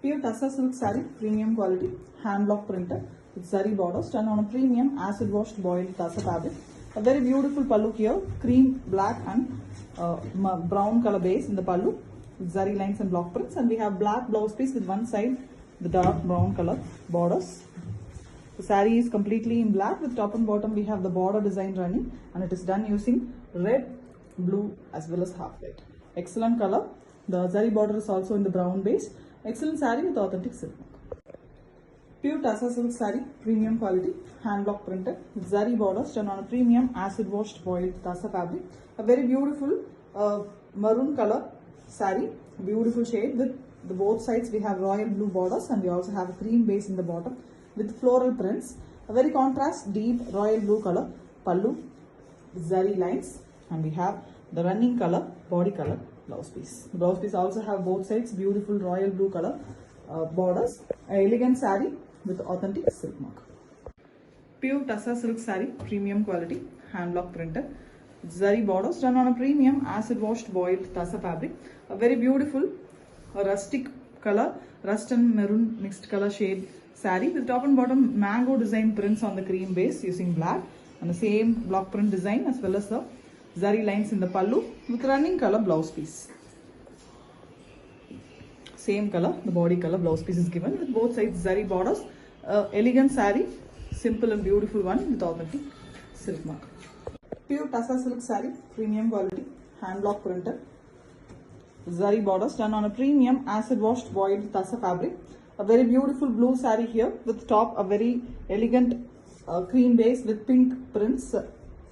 Pure Tassa silk saree, premium quality, hand block printed with zari borders done on a premium acid washed boiled Tassa fabric. A very beautiful pallu here, cream, black and brown color base in the pallu with zari lines and block prints, and we have black blouse piece with one side the dark brown color borders. The saree is completely in black with top and bottom we have the border design running, and it is done using red, blue as well as half white. Excellent color. The zari border is also in the brown base. Excellent saree with authentic silk. Pure Tassa silk saree, premium quality, hand block printed with zari borders done on a premium acid washed boiled Tassa fabric. A very beautiful maroon color saree, beautiful shade with the both sides we have royal blue borders, and we also have a cream base in the bottom with floral prints. A very contrast deep royal blue color pallu, zari lines, and we have the running color body color blouse piece. The blouse piece also have both sides beautiful royal blue color borders. An elegant saree with authentic silk mark. Pure Tassa silk saree, premium quality, hand block printed. Zari borders done on a premium acid washed boiled Tassa fabric. A very beautiful rustic color, rust and maroon mixed color shade saree with top and bottom mango design prints on the cream base using black, and the same block print design as well as the zari lines in the pallu with running color blouse piece. Same color, the body color blouse piece is given with both sides zari borders. Elegant saree, simple and beautiful one with authentic silk mark. Pure Tassa silk saree, premium quality, hand block printed. Zari borders done on a premium acid washed boiled Tassa fabric. A very beautiful blue saree here with top a very elegant cream base with pink prints.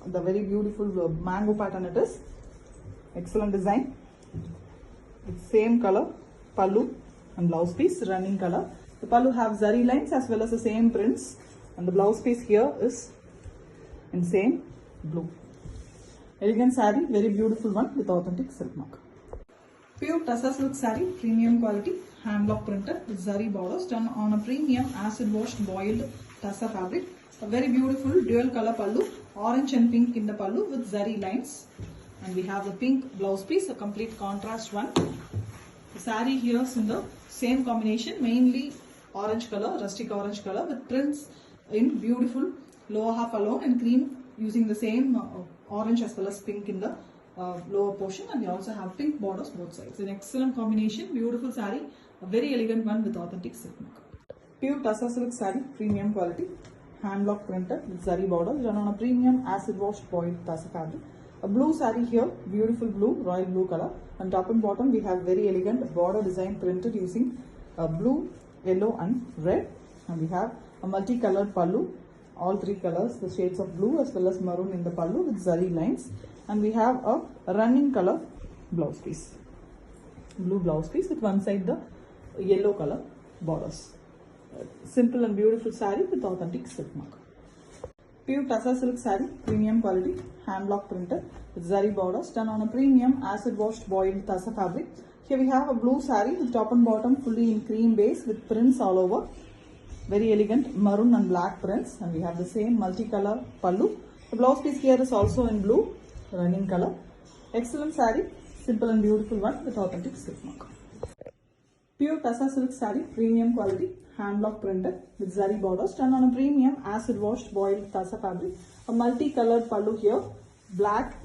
The very beautiful mango pattern it is. Excellent design. With same color pallu and blouse piece, running color. The pallu have zari lines as well as the same prints, and the blouse piece here is in same blue. Elegant saree, very beautiful one with authentic silk mark. Pure Tassa silk saree, premium quality, hand block printed with zari borders done on a premium acid washed boiled Tassa fabric. A very beautiful dual color pallu, orange and pink in the pallu with zari lines, and we have the pink blouse piece, a complete contrast one. The saree here is in the same combination, mainly orange color, rustic orange color with prints in beautiful lower half alone and cream using the same orange as well as pink in the lower portion, and we also have pink borders both sides. An excellent combination, beautiful saree, a very elegant one with authentic silk mark. Pure Tassa silk saree, premium quality, hand block printed with zari borders done on a premium acid washed boiled Tassa fabric. A blue saree here, beautiful blue, royal blue color, and top and bottom we have very elegant border design printed using blue, yellow and red, and we have a multicolored pallu, all three colors, the shades of blue as well as maroon in the pallu with zari lines, and we have a running color blouse piece, blue blouse piece with one side the yellow color borders. Simple and beautiful saree with authentic silk mark. Pure Tassa silk saree, premium quality, hand block printed with zari borders done on a premium acid washed boiled Tassa fabric. Here we have a blue saree with top and bottom fully in cream base with prints all over. Very elegant maroon and black prints, and we have the same multicolor pallu. The blouse piece here is also in blue, running color. Excellent saree, simple and beautiful one with authentic silk mark. Pure Tassa silk saree, premium quality, hand block printed with zari borders done on a premium acid washed boiled Tassa fabric. A multicolored pallu here, black,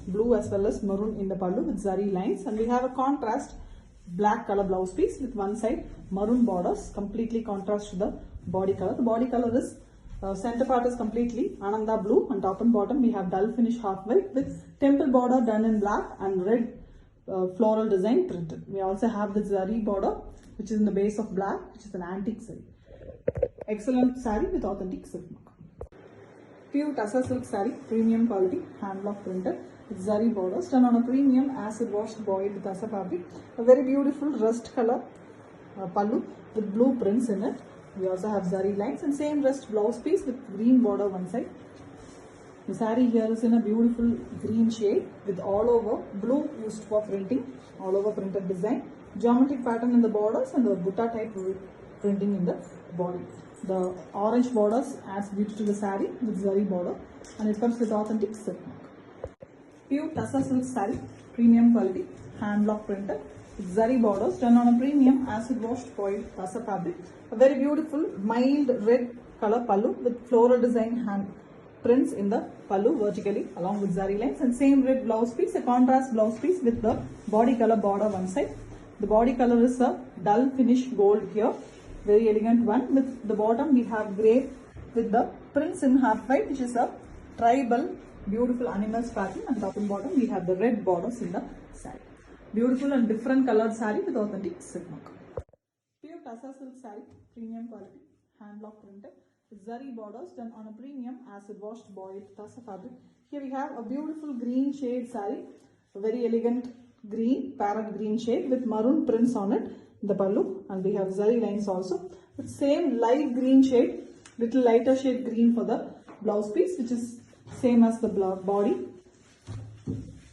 blue as well as maroon in the pallu with zari lines, and we have a contrast black color blouse piece with one side maroon borders, completely contrast to the body color. The body color is center part is completely Ananda blue, and top and bottom we have dull finish half white with temple border done in black and red floral design printed. We also have the zari border which is in the base of black, which is an antique saree. Excellent saree with authentic silk mark. Pure Tassa silk saree, premium quality, hand block printed with zari borders done on a premium acid washed boiled Tassa fabric. A very beautiful rust color pallu with blue prints in it. We also have zari lines and same rust blouse piece with green border one side. The saree here is in a beautiful green shade with all over blue used for printing, all over printed design, geometric pattern in the borders and the butta type printing in the body. The orange borders adds beauty to the saree with zari border, and it comes with authentic silk mark. Pure Tassa silk saree, premium quality, hand block printed with zari borders done on a premium acid washed foil tassa fabric. A very beautiful mild red color pallu with floral design hand prints in the pallu vertically along with zari lines, and same red blouse piece, a contrast blouse piece with the body color border one side. The body color is a dull finish gold here, very elegant one. With the bottom we have grey with the prints in half white, which is a tribal beautiful animals pattern, and top and bottom we have the red borders in the saree. Beautiful and different colored saree with authentic silk mark. Pure tassa silk saree, premium quality, hand block printed, zari borders done on a premium acid washed boiled tassa fabric. Here we have a beautiful green shade saree, a very elegant green, parrot green shade with maroon prints on it, the pallu, and we have zari lines also. With same light green shade, little lighter shade green for the blouse piece, which is same as the body.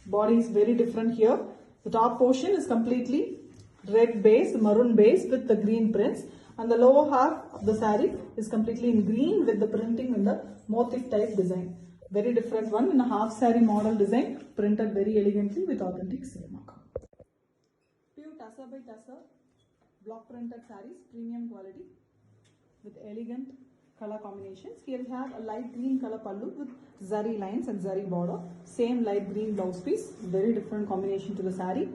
Body is very different here. The top portion is completely red base, maroon base with the green prints, and the lower half of the saree is completely in green with the printing in the motif type design. Very different one in a half saree model design, printed very elegantly with authentic silk mark. Pure tassa by tassa block printed sarees, premium quality with elegant color combinations. Here we have a light green color pallu with zari lines and zari border. Same light green blouse piece, very different combination to the saree.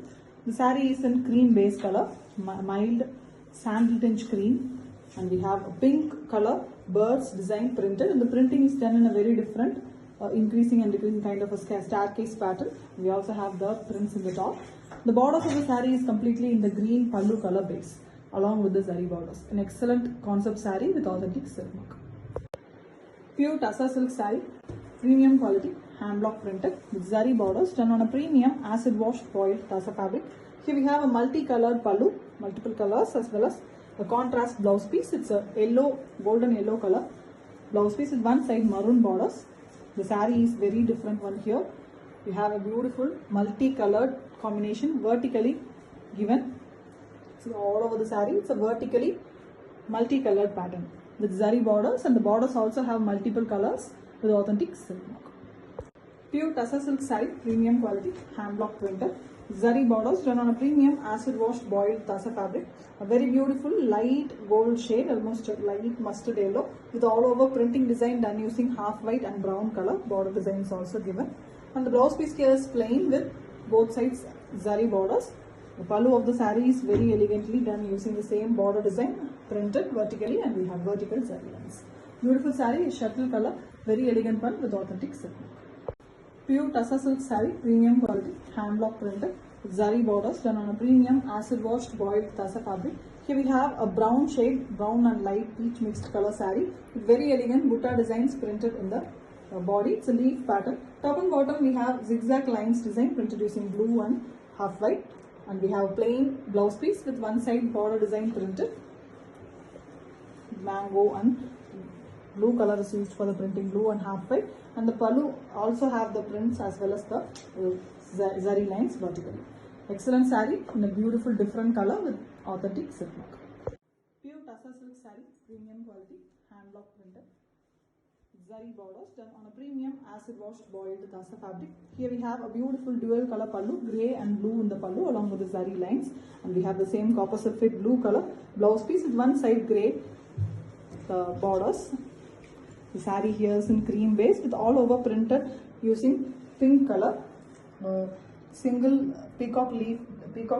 The saree is in cream base color, mild sandal tinge cream, and we have a pink color birds design printed, and the printing is done in a very different increasing and decreasing kind of a staircase pattern. We also have the prints in the top. The borders of the saree is completely in the green pallu color base along with the zari borders. An excellent concept saree with authentic silk mark. Pure tassa silk saree, premium quality, hand block printed with zari borders done on a premium acid washed foil tassa fabric. Here we have a multi-colored pallu, multiple colors, as well as a contrast blouse piece. It's a yellow, golden yellow color blouse piece with one side maroon borders. The saree is very different one here. We have a beautiful multi-colored combination vertically given. See, all over the saree, it's a vertically multi-colored pattern with zari borders, and the borders also have multiple colors with authentic silk mark. Pure tassa silk saree, premium quality, hand block printed, zari borders done on a premium acid washed boiled tassa fabric. A very beautiful light gold shade, almost light mustard yellow, with all over printing design done using half white and brown color. Border design is also given, and the blouse piece here is plain with both sides zari borders. The pallu of the saree is very elegantly done using the same border design, printed vertically, and we have vertical zari lines. Beautiful saree, shuttle color, very elegant one with authentic silk mark. Pure tassa silk saree, premium quality, hand block printed, with zari borders done on a premium acid washed boiled tassa fabric. Here we have a brown shade, brown and light peach mixed color saree with very elegant butta designs printed in the body. It's a leaf pattern. Top and bottom we have zigzag lines design printed using blue and half white. And we have a plain blouse piece with one side border design printed. Mango and blue color is used for the printing, blue and half white. And the pallu also have the prints as well as the zari lines vertically. Excellent saree in a beautiful different color with authentic silk mark. Pure tassa silk saree, premium quality, hand block printed. Zari borders done on a premium acid washed boiled tassa fabric. Here we have a beautiful dual color pallu, grey and blue in the pallu along with the zari lines, and we have the same copper sulphate blue color blouse piece with one side grey borders. The saree here is in cream base with all over printed using pink color, single peacock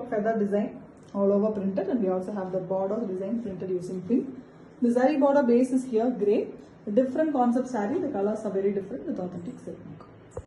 feather design all over printed, and we also have the border design printed using pink. The zari border base is here grey. A different concept saree, the colors are very different with authentic silk mark.